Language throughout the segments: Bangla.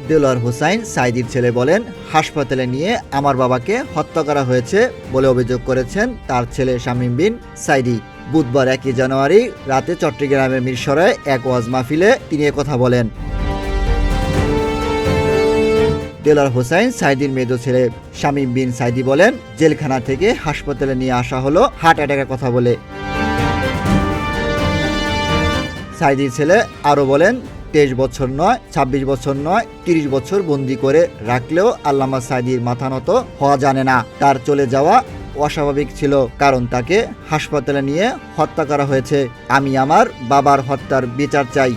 দেলোয়ার হোসাইন সাইদির ছেলে বলেন, হাসপাতালে নিয়ে আমার বাবাকে হত্যা করা হয়েছে বলে অভিযোগ করেছেন তার ছেলে শামীম বিন সাইদি। বুধবার 1 জানুয়ারি রাতে চট্টগ্রামের মিরসরায় এক ওয়াজ মাহফিলে তিনি কথা বলেন। দেলোয়ার হোসাইন সাইদির মেজ ছেলে শামীম বিন সাইদি বলেন, জেলখানা থেকে হাসপাতালে নিয়ে আসা হলো হার্ট অ্যাটাকের কথা বলে। সাইদির ছেলে আরও বলেন, 23 বছর নয়, 26 বছর নয়, 30 বছর বন্দি করে রাখলেও আল্লামা সাইদির মাথা নত হওয়া জানে না। তার চলে যাওয়া অস্বাভাবিক ছিল, কারণ তাকে হাসপাতালে নিয়ে হত্যা করা হয়েছে। আমি আমার বাবার হত্যার বিচার চাই।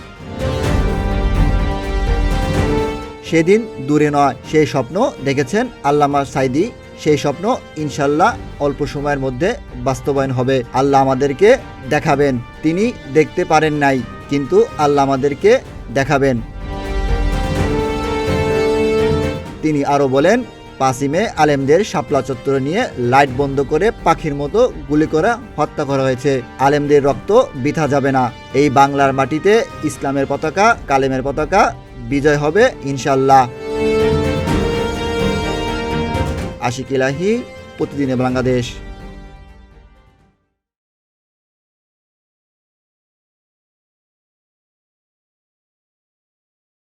সেদিন দূরে নয়, সেই স্বপ্ন দেখেছেন আল্লামা সাইদি। সেই স্বপ্ন ইনশাল্লাহ অল্প সময়ের মধ্যে বাস্তবায়ন হবে। আল্লাহ আমাদেরকে দেখাবেন। তিনি দেখতে পারেন নাই, কিন্তু আল্লাহ আমাদেরকে দেখাবেন। তিনি আরও বলেন, 5 মে আলেমদের শাপলা চত্বর নিয়ে লাইট বন্ধ করে পাখির মতো গুলি করে হত্যা করা হয়েছে। আলেমদের রক্ত বৃথা যাবে না। এই বাংলার মাটিতে ইসলামের পতাকা, কালেমের পতাকা বিজয় হবে ইনশাল্লাহ। আশিক ইলাহি, প্রতিদিনে বাংলাদেশ।